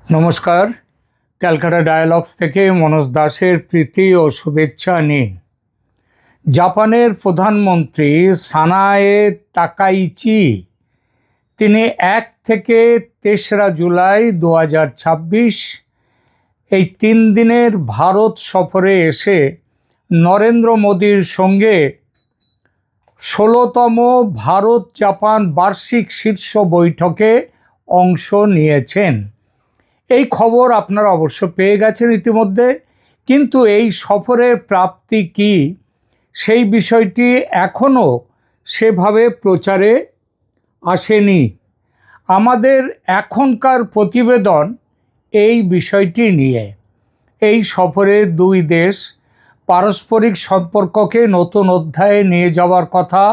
নমস্কার। ক্যালকাটা ডায়ালগস থেকে মনোজ দাসের প্রীতি ও শুভেচ্ছা নিন। জাপানের প্রধানমন্ত্রী সানায়ে তাকাইচি তিনি 1 থেকে 3রা জুলাই 2026 এই 3 দিনের ভারত সফরে এসে নরেন্দ্র মোদীর সঙ্গে 16তম ভারত জাপান বার্ষিক শীর্ষ বৈঠকে অংশ নিয়েছেন। এই খবর আপনারা অবশ্য পেয়ে গেছেন ইতিমধ্যে, কিন্তু এই সফরের প্রাপ্তি কি সেই বিষয়টি এখনও সেভাবে প্রচারে আসেনি। আমাদের এখনকার প্রতিবেদন এই বিষয়টি নিয়ে। এই সফরে দুই দেশ পারস্পরিক সম্পর্ককে নতুন অধ্যায়ে নিয়ে যাওয়ার কথা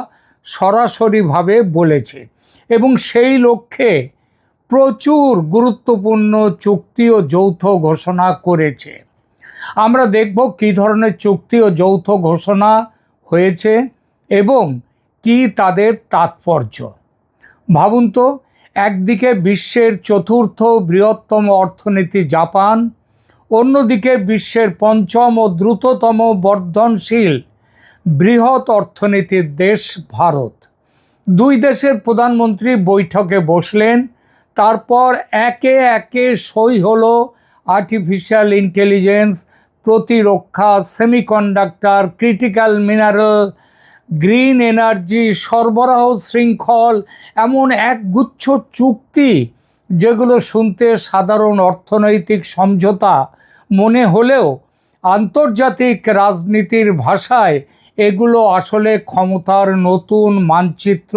সরাসরিভাবে বলেছে এবং সেই লক্ষ্যে প্রচুর গুরুত্বপূর্ণ চুক্তি ও যৌথ ঘোষণা করেছে। আমরা দেখব কী ধরনের চুক্তি ও যৌথ ঘোষণা হয়েছে এবং কি তাদের তাৎপর্য। ভাবুন তো, একদিকে বিশ্বের চতুর্থ বৃহত্তম অর্থনীতি জাপান, অন্যদিকে বিশ্বের পঞ্চম ও দ্রুততম বর্ধনশীল বৃহৎ অর্থনীতির দেশ ভারত। দুই দেশের প্রধানমন্ত্রী বৈঠকে বসলেন। তারপর একে একে সই হলো আর্টিফিশিয়াল ইন্টেলিজেন্স, প্রতিরক্ষা, semiconductor, critical mineral, green energy, সরবরাহ শৃঙ্খল, এমন একগুচ্ছ চুক্তি যেগুলো শুনতে সাধারণ অর্থনৈতিক সমঝোতা মনে হলেও আন্তর্জাতিক রাজনীতির ভাষায় এগুলো আসলে ক্ষমতার নতুন মানচিত্র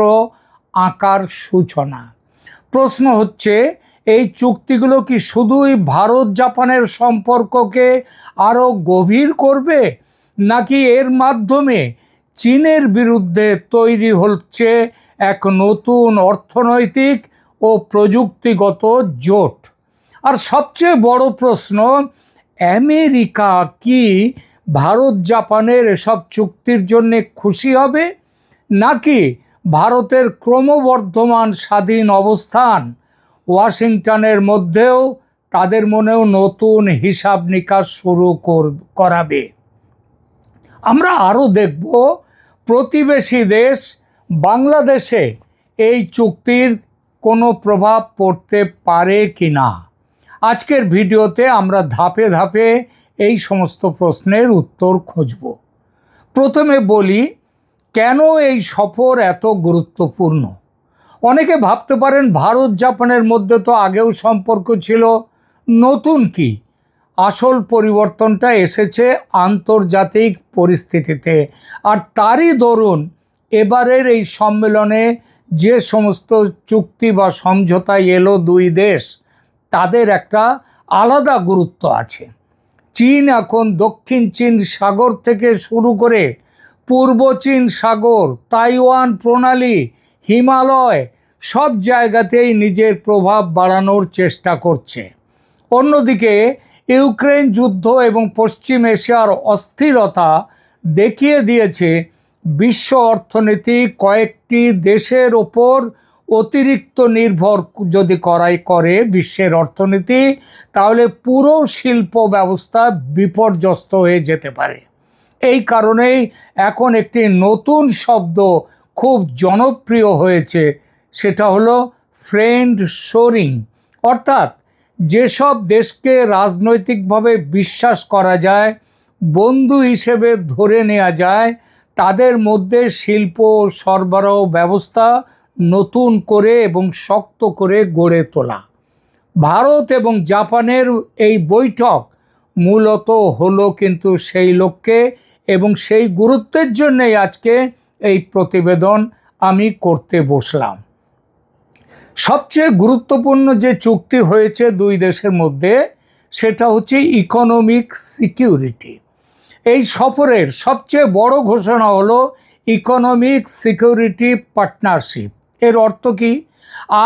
আঁকার সূচনা। প্রশ্ন হচ্ছে, এই চুক্তিগুলো কি শুধুই ভারত জাপানের সম্পর্ককে আরও গভীর করবে, নাকি এর মাধ্যমে চীনের বিরুদ্ধে তৈরি হচ্ছে এক নতুন অর্থনৈতিক ও প্রযুক্তিগত জোট? আর সবচেয়ে বড় প্রশ্ন, আমেরিকা কি ভারত জাপানের এসব চুক্তির জন্য খুশি হবে, নাকি ভারতের ক্রমবর্ধমান স্বাধীন অবস্থান ওয়াশিংটনের মধ্যেও তাদের মনেও নতুন হিসাব নিকাশ শুরু করাবে? আমরা আরও দেখব প্রতিবেশী দেশ বাংলাদেশে এই চুক্তির কোনো প্রভাব পড়তে পারে কি না। আজকের ভিডিওতে আমরা ধাপে ধাপে এই সমস্ত প্রশ্নের উত্তর খুঁজব। প্রথমে বলি, কেন এই সফর এত গুরুত্বপূর্ণ? অনেকে ভাবতে পারেন ভারত জাপানের মধ্যে তো আগেও সম্পর্ক ছিল, নতুন কি? আসল পরিবর্তনটা এসেছে আন্তর্জাতিক পরিস্থিতিতে। আর তারই দরুন এবারের এই সম্মেলনে যে সমস্ত চুক্তি বা সমঝোতায় এলো দুই দেশ, তাদের একটা আলাদা গুরুত্ব আছে। চীন এখন দক্ষিণ চীন সাগর থেকে শুরু করে পূর্ব চীন সাগর, তাইওয়ান প্রণালী, হিমালয়, সব জায়গাতেই নিজের প্রভাব বাড়ানোর চেষ্টা করছে। অন্যদিকে ইউক্রেন যুদ্ধ এবং পশ্চিম এশিয়ার অস্থিরতা দেখিয়ে দিয়েছে বিশ্ব অর্থনীতি কয়েকটি দেশের ওপর অতিরিক্ত নির্ভর যদি করে বিশ্বের অর্থনীতি, তাহলে পুরো শিল্প ব্যবস্থা বিপর্যস্ত হয়ে যেতে পারে। এই কারণেই এখন একটি নতুন শব্দ খুব জনপ্রিয় হয়েছে, সেটা হলো ফ্রেন্ড শোরিং। অর্থাৎ যেসব দেশকে রাজনৈতিকভাবে বিশ্বাস করা যায়, বন্ধু হিসেবে ধরে নেওয়া যায়, তাদের মধ্যে শিল্প সরবরাহ ব্যবস্থা নতুন করে এবং শক্ত করে গড়ে তোলা। ভারত এবং জাপানের এই বৈঠক মূলত হলো কিন্তু সেই লক্ষ্যে, এবং সেই গুরুত্বের জন্যই আজকে এই প্রতিবেদন আমি করতে বসলাম। সবচেয়ে গুরুত্বপূর্ণ যে চুক্তি হয়েছে দুই দেশের মধ্যে, সেটা হচ্ছে ইকোনমিক সিকিউরিটি। এই সফরের সবচেয়ে বড় ঘোষণা হলো ইকোনমিক সিকিউরিটি পার্টনারশিপ। এর অর্থ কি?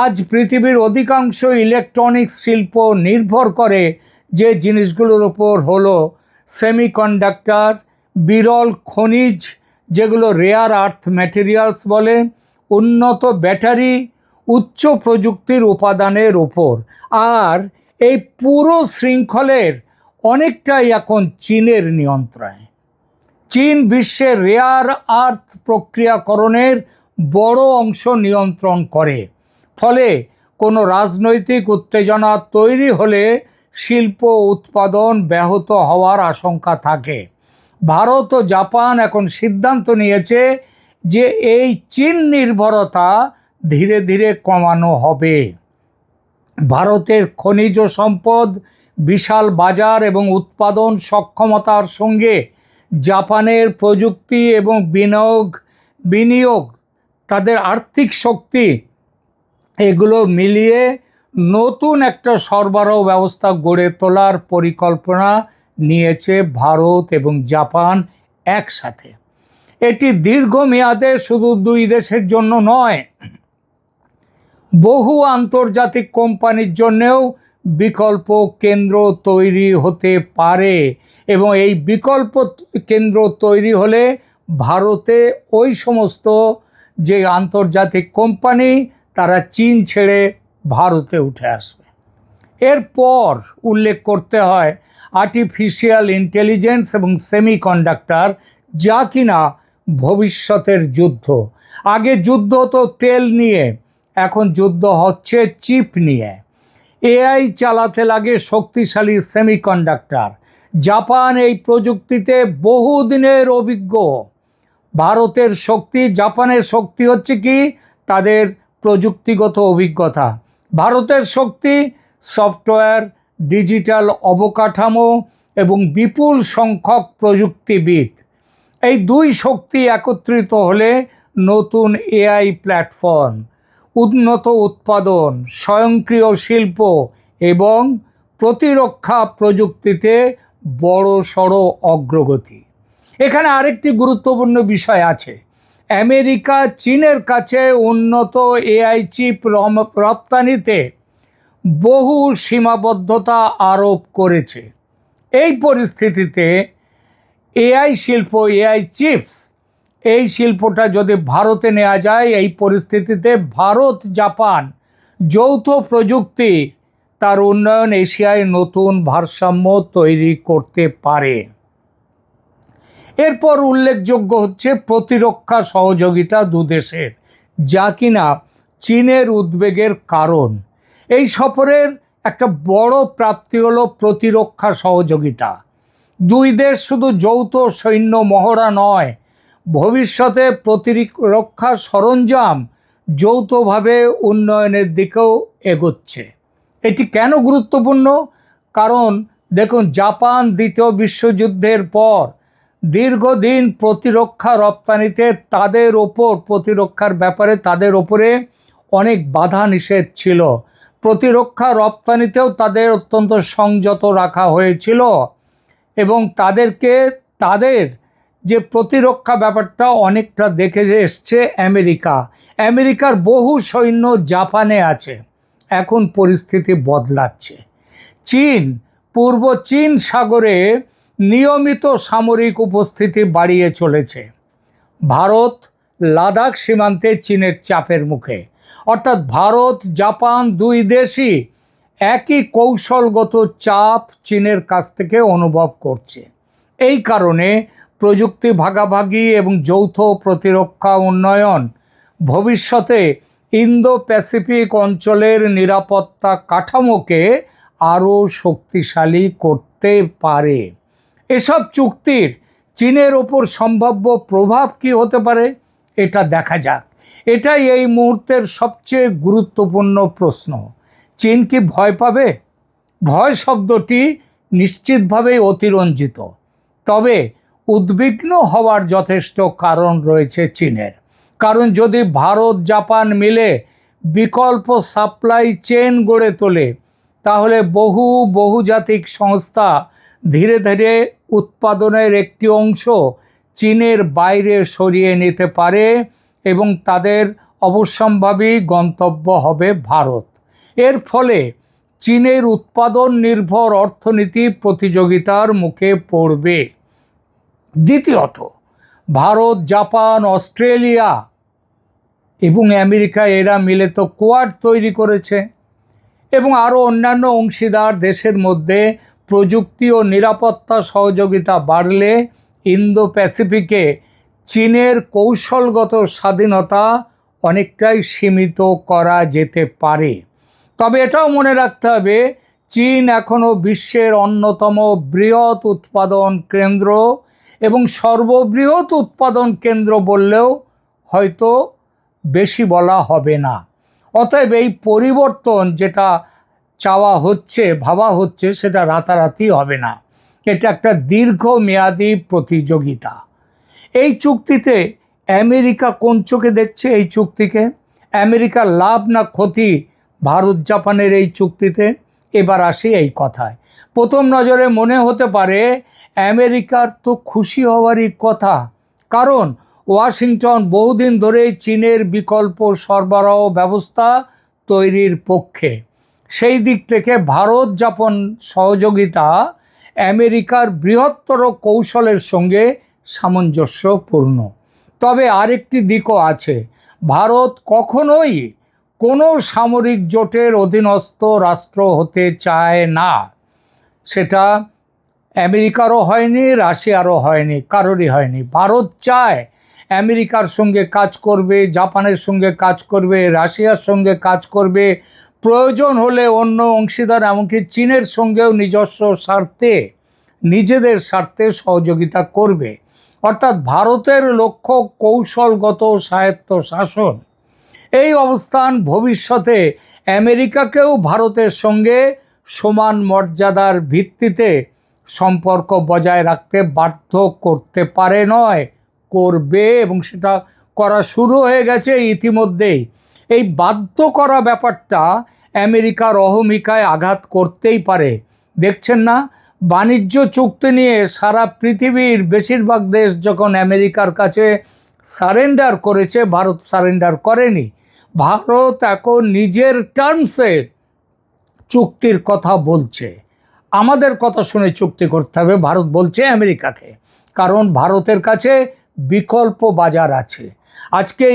আজ পৃথিবীর অধিকাংশ ইলেকট্রনিক্স শিল্প নির্ভর করে যে জিনিসগুলোর উপর হলো সেমিকন্ডাক্টর, বিরল খনিজ যেগুলো রেয়ার আর্থ ম্যাটেরিয়ালস বলে, উন্নত ব্যাটারি, উচ্চ প্রযুক্তির উপাদানের উপর। আর এই পুরো শৃঙ্খলের অনেকটাই এখন চীনের নিয়ন্ত্রণে। চীন বিশ্বের রেয়ার আর্থ প্রক্রিয়াকরণের বড় অংশ নিয়ন্ত্রণ করে। ফলে কোনো রাজনৈতিক উত্তেজনা তৈরি হলে শিল্প উৎপাদন ব্যাহত হওয়ার আশঙ্কা থাকে। ভারত ও জাপান এখন সিদ্ধান্ত নিয়েছে যে এই চীন নির্ভরতা ধীরে ধীরে কমানো হবে। ভারতের খনিজ সম্পদ, বিশাল বাজার এবং উৎপাদন সক্ষমতার সঙ্গে জাপানের প্রযুক্তি এবং বিনিয়োগ, তাদের আর্থিক শক্তি, এগুলো মিলিয়ে নতুন একটা সরবরাহ ব্যবস্থা গড়ে তোলার পরিকল্পনা নিয়েছে ভারত এবং জাপান একসাথে। এটি দীর্ঘমেয়াদে শুধু দুই দেশের জন্য নয়, বহু আন্তর্জাতিক কোম্পানির জন্যেও বিকল্প কেন্দ্র তৈরি হতে পারে। এবং এই বিকল্প কেন্দ্র তৈরি হলে ভারতে ওই সমস্ত যে আন্তর্জাতিক কোম্পানি, তারা চীন ছেড়ে ভারতে উঠে আসবে। এরপর উল্লেখ করতে হয় আর্টিফিশিয়াল ইন্টেলিজেন্স এবং সেমিকন্ডাক্টর, যা কিনা ভবিষ্যতের যুদ্ধ। আগে যুদ্ধ হতো তেল নিয়ে, এখন যুদ্ধ হচ্ছে চিপ নিয়ে। এআই চালাতে লাগে শক্তিশালী সেমিকন্ডাক্টর। জাপান এই প্রযুক্তিতে বহুদিনের অভিজ্ঞ। ভারতের শক্তি, জাপানের শক্তি হচ্ছে কি তাদের প্রযুক্তিগত অভিজ্ঞতা। ভারতের শক্তি সফটওয়্যার, ডিজিটাল অবকাঠামো এবং বিপুল সংখ্যক প্রযুক্তিবিদ। এই দুই শক্তি একত্রিত হলে নতুন এআই প্ল্যাটফর্ম, উন্নত উৎপাদন, স্বয়ংক্রিয় শিল্প এবং প্রতিরক্ষা প্রযুক্তিতে বড়সড় অগ্রগতি। এখানে আরেকটি গুরুত্বপূর্ণ বিষয় আছে। আমেরিকা চীনের কাছে উন্নত এআই চিপ রপ্তানিতে বহু সীমাবদ্ধতা আরোপ করেছে। এই পরিস্থিতিতে এআই শিল্প, এআই চিপস, এই শিল্পটা যদি ভারতে নেওয়া যায়, এই পরিস্থিতিতে ভারত জাপান যৌথ প্রযুক্তি তার উন্নয়ন এশিয়ায় নতুন ভারসাম্য তৈরি করতে পারে। এরপর উল্লেখযোগ্য হচ্ছে প্রতিরক্ষা সহযোগিতা দুদেশের, যা কিনা চীনের উদ্বেগের কারণ। এই সফরের একটা বড় প্রাপ্তি হলো প্রতিরক্ষা সহযোগিতা। দুই দেশ শুধু যৌথ সৈন্য মহড়া নয়, ভবিষ্যতে প্রতিরক্ষা সরঞ্জাম যৌথভাবে উন্নয়নের দিকেও এগোচ্ছে। এটি কেন গুরুত্বপূর্ণ? কারণ দেখুন, জাপান দ্বিতীয় বিশ্বযুদ্ধের পর দীর্ঘদিন প্রতিরক্ষা রপ্তানিতে তাদের ওপর, প্রতিরক্ষার ব্যাপারে তাদের ওপরে অনেক বাধা নিষেধ ছিল। প্রতিরক্ষা রপ্তানিতেও তাদের অত্যন্ত সংযত রাখা হয়েছিল এবং তাদের যে প্রতিরক্ষা ব্যাপারটা অনেকটা দেখে এসছে আমেরিকার বহু সৈন্য জাপানে আছে। এখন পরিস্থিতি বদলাচ্ছে। চীন পূর্ব চীন সাগরে নিয়মিত সামরিক উপস্থিতি বাড়িয়ে চলেছে। ভারত লাদাখ সীমান্তে চীনের চাপের মুখে। অর্থাৎ ভারত জাপান দুই দেশই একই কৌশলগত চাপ চীনের কাছ থেকে অনুভব করছে। এই কারণে প্রযুক্তি ভাগাভাগি এবং যৌথ প্রতিরক্ষা উন্নয়ন ভবিষ্যতে ইন্দো প্যাসিফিক অঞ্চলের নিরাপত্তা কাঠামোকে আরও শক্তিশালী করতে পারে। এসব চুক্তির চীনের ওপর সম্ভাব্য প্রভাব কি হতে পারে, এটা দেখা যাক। এটাই এই মুহূর্তের সবচেয়ে গুরুত্বপূর্ণ প্রশ্ন। চীন কি ভয় পাবে? ভয় শব্দটি নিশ্চিতভাবেই অতিরঞ্জিত, তবে উদ্বিগ্ন হওয়ার যথেষ্ট কারণ রয়েছে চীনের। কারণ যদি ভারত জাপান মিলে বিকল্প সাপ্লাই চেইন গড়ে তোলে, তাহলে বহুজাতিক সংস্থা ধীরে ধীরে উৎপাদনের একটি অংশ চীনের বাইরে সরিয়ে নিতে পারে এবং তাদের অবশ্যম্ভাবী গন্তব্য হবে ভারত। এর ফলে চীনের উৎপাদন নির্ভর অর্থনীতি প্রতিযোগিতার মুখে পড়বে। দ্বিতীয়ত, ভারত জাপান অস্ট্রেলিয়া এবং আমেরিকা এরা মিলে তো কোয়াড তৈরি করেছে। এবং আরও অন্যান্য অংশীদার দেশের মধ্যে প্রযুক্তি ও নিরাপত্তা সহযোগিতা বাড়লে ইন্দো প্যাসিফিকে চীনের কৌশলগত স্বাধীনতা অনেকটাই সীমিত করা যেতে পারে। তবে এটাও মনে রাখতে হবে, চীন এখনও বিশ্বের অন্যতম বৃহৎ উৎপাদন কেন্দ্র এবং সর্ববৃহৎ উৎপাদন কেন্দ্র বললেও হয়তো বেশি বলা হবে না। অতএব এই পরিবর্তন যেটা চাওয়া হচ্ছে, ভাবা হচ্ছে, সেটা রাতারাতি হবে না। এটা একটা দীর্ঘমেয়াদী প্রতিযোগিতা। এই চুক্তিতে আমেরিকা কোন চোখে দেখছে? এই চুক্তিকে আমেরিকার লাভ না ক্ষতি ভারত জাপানের এই চুক্তিতে? এবার আসি এই কথায়। প্রথম নজরে মনে হতে পারে আমেরিকার তো খুশি হওয়ারই কথা, কারণ ওয়াশিংটন বহুদিন ধরেই চীনের বিকল্প সরবরাহ ব্যবস্থা তৈরির পক্ষে। সেই দিক থেকে ভারত জাপান সহযোগিতা আমেরিকার বৃহত্তর কৌশলের সঙ্গে সামঞ্জস্যপূর্ণ। তবে আরেকটি দিকও আছে, ভারত কখনোই কোনো সামরিক জোটের অধীনস্থ রাষ্ট্র হতে চায় না। সেটা আমেরিকারও হয়নি, রাশিয়ারও হয়নি, কারোরই হয়নি। ভারত চায় আমেরিকার সঙ্গে কাজ করবে, জাপানের সঙ্গে কাজ করবে, রাশিয়ার সঙ্গে কাজ করবে, প্রয়োজন হলে অন্য অংশীদার এমনকি চীনের সঙ্গেও নিজস্ব স্বার্থে, নিজেদের স্বার্থে সহযোগিতা করবে। অর্থাৎ ভারতের লক্ষ্য কৌশলগত স্বায়ত্ত শাসন। এই অবস্থান ভবিষ্যতে আমেরিকাকেও ভারতের সঙ্গে সমান মর্যাদার ভিত্তিতে সম্পর্ক বজায় রাখতে বাধ্য করতে পারে নয়, করবে, এবং সেটা করা শুরু হয়ে গেছে ইতিমধ্যেই। এই বাধ্য করা ব্যাপারটা আমেরিকার অহমিকায় আঘাত করতেই পারে। দেখছেন না, বাণিজ্য চুক্তি নিয়ে সারা পৃথিবীর বেশিরভাগ দেশ যখন আমেরিকার কাছে সারেন্ডার করেছে, ভারত সারেন্ডার করেনি। ভারত এখন নিজের টার্মসে চুক্তির কথা বলছে। আমাদের কথা শুনে চুক্তি করতে হবে, ভারত বলছে আমেরিকাকে, কারণ ভারতের কাছে বিকল্প বাজার আছে। আজকে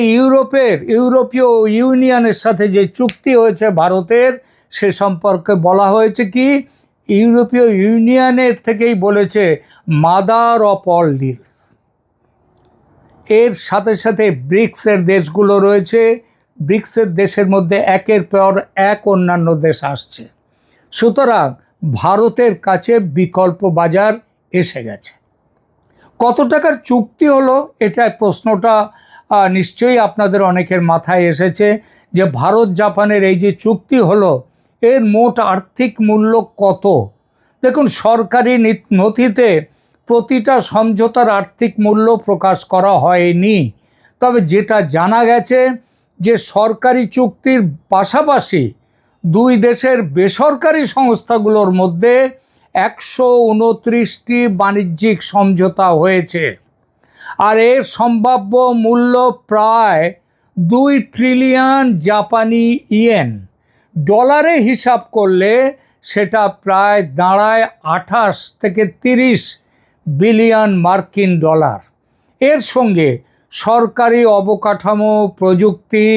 ইউরোপীয় ইউনিয়নের সাথে যে চুক্তি হয়েছে ভারতের, সে সম্পর্কে বলা হয়েছে কি, ইউরোপীয় ইউনিয়নের থেকেই বলেছে মাদার অফ অল ডিলস। এর সাথে সাথে ব্রিক্সের দেশগুলো রয়েছে, ব্রিক্সের দেশের মধ্যে একের পর এক অন্যান্য দেশ আসছে। সুতরাং ভারতের কাছে বিকল্প বাজার এসে গেছে। কত টাকার চুক্তি হলো, এটা প্রশ্নটা নিশ্চয়ই আপনাদের অনেকের মাথায় এসেছে, যে ভারত জাপানের এই যে চুক্তি হলো, এর মোট আর্থিক মূল্য কত? দেখুন, সরকারি নথিতে প্রতিটা সমঝোতার আর্থিক মূল্য প্রকাশ করা হয়নি। তবে যেটা জানা গেছে, যে সরকারি চুক্তির পাশাপাশি দুই দেশের বেসরকারি সংস্থাগুলোর মধ্যে 129টি বাণিজ্যিক সমঝোতা হয়েছে। আর এর সম্ভাব্য মূল্য প্রায় 2 ট্রিলিয়ন জাপানি ইয়েন। ডলারে হিসাব করলে সেটা প্রায় দাঁড়ায় 28 থেকে 30 বিলিয়ন মার্কিন ডলার। এর সঙ্গে সরকারি অবকাঠামো, প্রযুক্তি,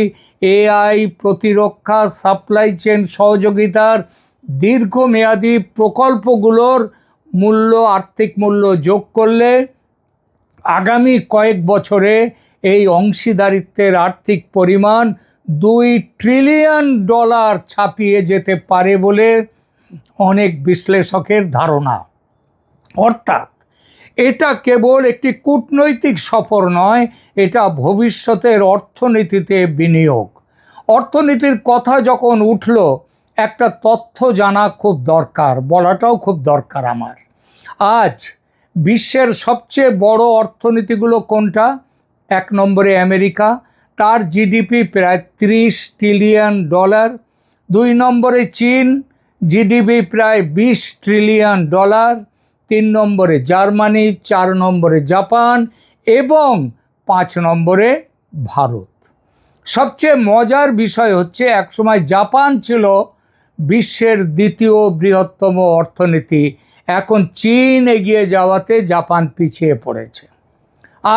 এআই, প্রতিরক্ষা, সাপ্লাই চেন সহযোগিতার দীর্ঘমেয়াদী প্রকল্পগুলোর মূল্য, আর্থিক মূল্য যোগ করলে আগামী কয়েক বছরে এই অংশীদারিত্বের আর্থিক পরিমাণ 2 ট্রিলিয়ন ডলার ছাপিয়ে যেতে পারে বলে অনেক বিশ্লেষকের ধারণা। অর্থাৎ এটা কেবল একটি কূটনৈতিক সফর নয়, এটা ভবিষ্যতের অর্থনীতিতে বিনিয়োগ। অর্থনীতির কথা যখন উঠল, একটা তথ্য জানা খুব দরকার, বলাটাও খুব দরকার আমার। আজ বিশ্বের সবচেয়ে বড় অর্থনীতিগুলো কোনটা? 1 নম্বরে আমেরিকা, তার জিডিপি প্রায় 30 ট্রিলিয়ন ডলার। 2 নম্বরে চীন, জিডিপি প্রায় 20 ট্রিলিয়ন ডলার। 3 নম্বরে জার্মানি, 4 নম্বরে জাপান এবং 5 নম্বরে ভারত। সবচেয়ে মজার বিষয় হচ্ছে, একসময় জাপান ছিল বিশ্বের দ্বিতীয় বৃহত্তম অর্থনীতি, এখন চীন এগিয়ে যাওয়াতে জাপান পিছিয়ে পড়েছে।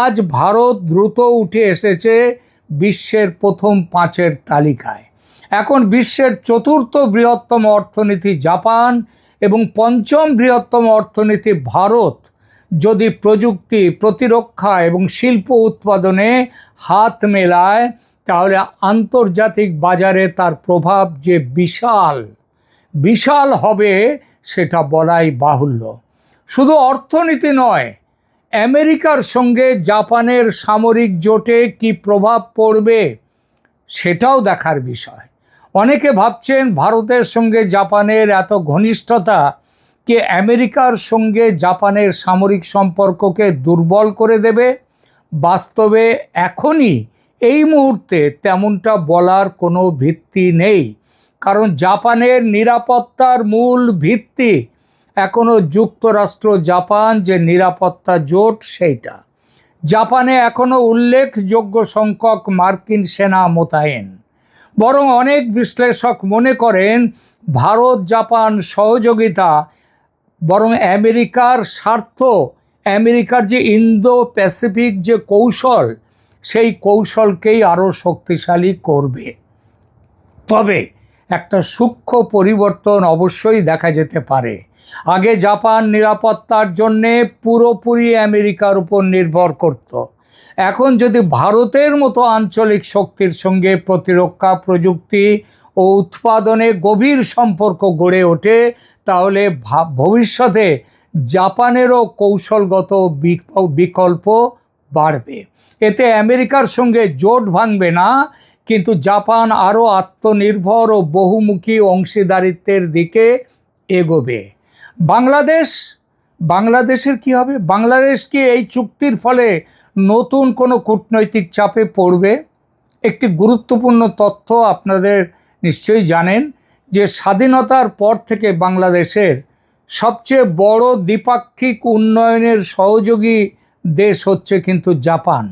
আজ ভারত দ্রুত উঠে এসেছে বিশ্বের প্রথম 5-এর তালিকায়। এখন বিশ্বের চতুর্থ বৃহত্তম অর্থনীতি জাপান এবং পঞ্চম বৃহত্তম অর্থনীতি ভারত যদি প্রযুক্তি, প্রতিরক্ষা এবং শিল্প উৎপাদনে হাত মেলায়, তাহলে আন্তর্জাতিক বাজারে তার প্রভাব যে বিশাল হবে সেটা বলাই বাহুল্য। শুধু অর্থনীতি নয়, আমেরিকার সঙ্গে জাপানের সামরিক জোটে কি প্রভাব পড়বে সেটাও দেখার বিষয়। অনেকে ভাবছেন ভারতের সঙ্গে জাপানের এত ঘনিষ্ঠতা কি আমেরিকার সঙ্গে জাপানের সামরিক সম্পর্ককে দুর্বল করে দেবে। বাস্তবে এখনই এই মুহূর্তে তেমনটা বলার কোনো ভিত্তি নেই, কারণ জাপানের নিরাপত্তার মূল ভিত্তি এখনও যুক্তরাষ্ট্র জাপান যে নিরাপত্তা জোট সেইটা। জাপানে এখনও উল্লেখযোগ্য সংখ্যক মার্কিন সেনা মোতায়েন। বরং অনেক বিশ্লেষক মনে করেন ভারত জাপান সহযোগিতা বরং আমেরিকার স্বার্থ, আমেরিকার যে ইন্দো প্যাসিফিক যে কৌশল, সেই কৌশলকেই আরও শক্তিশালী করবে। তবে একটা সূক্ষ্ম পরিবর্তন অবশ্যই দেখা যেতে পারে। আগে জাপান নিরাপত্তার জন্যে পুরোপুরি আমেরিকার উপর নির্ভর করত। এখন যদি ভারতের মতো আঞ্চলিক শক্তির সঙ্গে প্রতিরক্ষা, প্রযুক্তি ও উৎপাদনে গভীর সম্পর্ক গড়ে ওঠে, তাহলে ভবিষ্যতে জাপানেরও কৌশলগত বিকল্প বাড়বে। এতে আমেরিকার সঙ্গে জোট ভাঙবে না, কিন্তু জাপান আরও আত্মনির্ভর ও বহুমুখী অংশীদারিত্বের দিকে এগোবে। বাংলাদেশের কি হবে? বাংলাদেশ কি এই চুক্তির ফলে নতুন কোনো কূটনৈতিক চাপে পড়বে? একটি গুরুত্বপূর্ণ তথ্য আপনাদের নিশ্চয়ই জানেন যে স্বাধীনতার পর থেকে বাংলাদেশের সবচেয়ে বড় দ্বিপাক্ষিক উন্নয়নের সহযোগী দেশ হচ্ছে কিন্তু জাপান।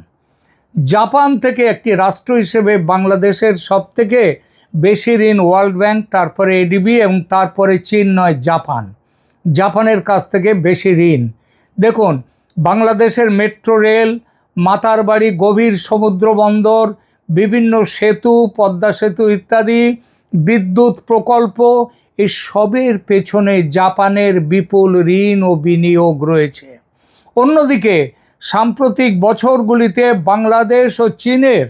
জাপান থেকে একটি রাষ্ট্র হিসেবে বাংলাদেশের সবথেকে বেশি ঋণ ওয়ার্ল্ড ব্যাংক, তারপরে এডিবি এবং তারপরে চীন নয় জাপানের কাছ থেকে বেশি ঋণ। দেখুন, বাংলাদেশের মেট্রো রেল, মাতারবাড়ি গভীর সমুদ্র বন্দর, বিভিন্ন সেতু, পদ্মা সেতু ইত্যাদি, বিদ্যুৎ প্রকল্প, এই সবের পেছনে জাপানের বিপুল ঋণ ও বিনিয়োগ রয়েছে। অন্যদিকে সাম্প্রতিক বছরগুলিতে বাংলাদেশ ও চীনের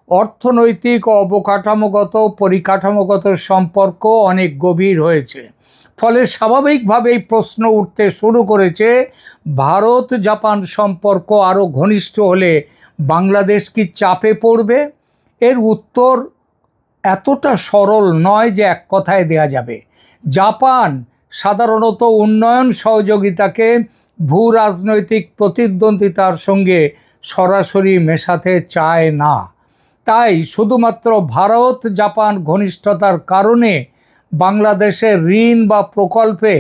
অর্থনৈতিক ও অবকাঠামোগত পরিকাঠামোগত সম্পর্ক অনেক গভীর হয়েছে। ফলে স্বাভাবিকভাবেই প্রশ্ন উঠতে শুরু করেছে, ভারত জাপান সম্পর্ক আরও ঘনিষ্ঠ হলে বাংলাদেশ কি চাপে পড়বে? এর উত্তর এতটা সরল নয় যে এক কথায় দেয়া যাবে। জাপান সাধারণত উন্নয়ন সহযোগিতাকে ভূ রাজনৈতিক প্রতিদ্বন্দ্বিতার সঙ্গে সরাসরি মেশাতে চায় না। তাই শুধুমাত্র ভারত জাপান ঘনিষ্ঠতার কারণে বাংলাদেশের ঋণ বা প্রকল্পে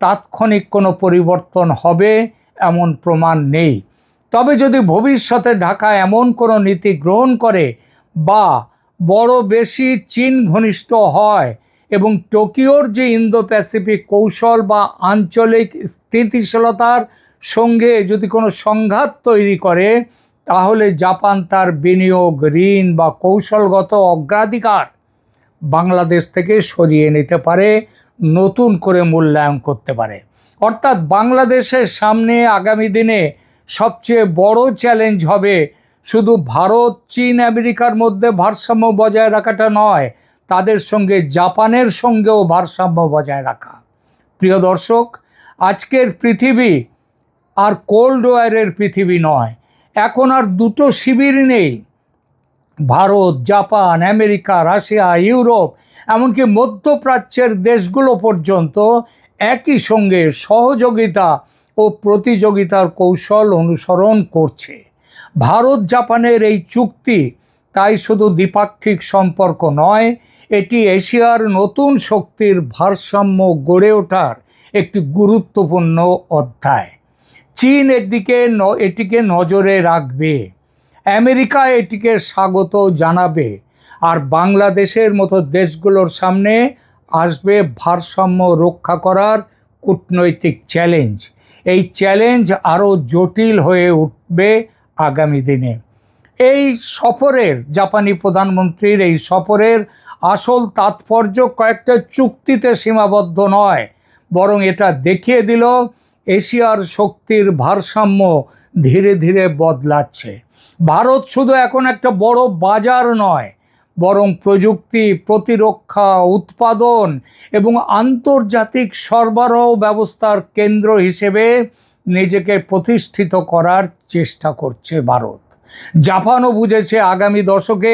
তাৎক্ষণিক কোনো পরিবর্তন হবে এমন প্রমাণ নেই। তবে যদি ভবিষ্যতে ঢাকা এমন কোনো নীতি গ্রহণ করে বা বড় বেশি চীন ঘনিষ্ঠ হয় এবং টোকিওর যে ইন্দো প্যাসিফিক কৌশল বা আঞ্চলিক স্থিতিশীলতার সঙ্গে যদি কোনো সংঘাত তৈরি করে, তাহলে জাপান তার বিনিয়োগ, ঋণ বা কৌশলগত অগ্রাধিকার বাংলাদেশ থেকে সরিয়ে নিতে পারে, নতুন করে মূল্যায়ন করতে পারে। অর্থাৎ বাংলাদেশের সামনে আগামী দিনে সবচেয়ে বড় চ্যালেঞ্জ হবে শুধু ভারত, চীন, আমেরিকার মধ্যে ভারসাম্য বজায় রাখাটা নয়, তাদের সঙ্গে জাপানের সঙ্গেও ভারসাম্য বজায় রাখা। প্রিয় দর্শক, আজকের পৃথিবী আর কোল্ড ওয়ারের পৃথিবী নয়। এখন আর দুটো শিবির নেই। Bharat, Japan, America, Russia, Europe, এমনকি মধ্যপ্রাচ্যের দেশগুলো পর্যন্ত একই সঙ্গে সহযোগিতা ও প্রতিযোগিতার কৌশল অনুসরণ করছে। ভারত জাপানের এই চুক্তি তাই শুধু দ্বিপাক্ষিক সম্পর্ক নয়, এটি এশিয়ার নতুন শক্তির ভারসাম্য গড়ে ওঠার একটি গুরুত্বপূর্ণ অধ্যায়। চীন এটিকে নজরে রাখবে, আমেরিকা এটিকে স্বাগত জানাবে, আর বাংলাদেশের মতো দেশগুলোর সামনে আসবে ভারসাম্য রক্ষা করার কূটনৈতিক চ্যালেঞ্জ। এই চ্যালেঞ্জ আরও জটিল হয়ে উঠবে আগামী দিনে। এই সফরের, জাপানি প্রধানমন্ত্রীর এই সফরের আসল তাৎপর্য কয়েকটা চুক্তিতে সীমাবদ্ধ নয়, বরং এটা দেখিয়ে দিল এশিয়ার শক্তির ভারসাম্য ধীরে ধীরে বদলাচ্ছে। ভারত শুধু এখন একটা বড় বাজার নয়, বরং প্রযুক্তি, প্রতিরক্ষা, উৎপাদন এবং আন্তর্জাতিক সরবরাহ ব্যবস্থার কেন্দ্র হিসেবে নিজেকে প্রতিষ্ঠিত করার চেষ্টা করছে ভারত। জাপানও বুঝেছে আগামী দশকে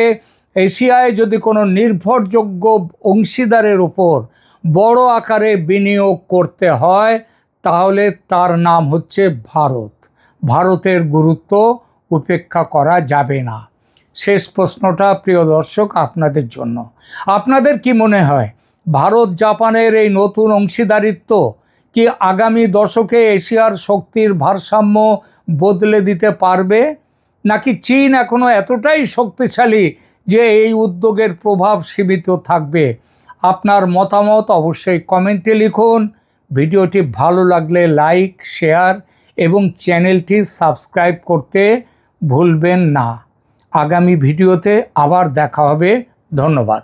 এশিয়ায় যদি কোনো নির্ভরযোগ্য অংশীদারের উপর বড় আকারে বিনিয়োগ করতে হয়, তাহলে তার নাম হচ্ছে ভারত। ভারতের গুরুত্ব উপেক্ষা করা যাবে না। শেষ প্রশ্নটা প্রিয় দর্শক আপনাদের জন্য, আপনাদের কি মনে হয় ভারত জাপানের এই নতুন অংশীদারিত্ব কি আগামী দশকে এশিয়ার শক্তির ভারসাম্য বদলে দিতে পারবে, নাকি চীন এখনো এতটাই শক্তিশালী যে এই উদ্যোগের প্রভাব সীমিত থাকবে? আপনার মতামত অবশ্যই কমেন্টে লিখুন। ভিডিওটি ভালো লাগলে লাইক, শেয়ার এবং চ্যানেলটি সাবস্ক্রাইব করতে ভুলবেন না। আগামী ভিডিওতে আবার দেখা হবে। ধন্যবাদ।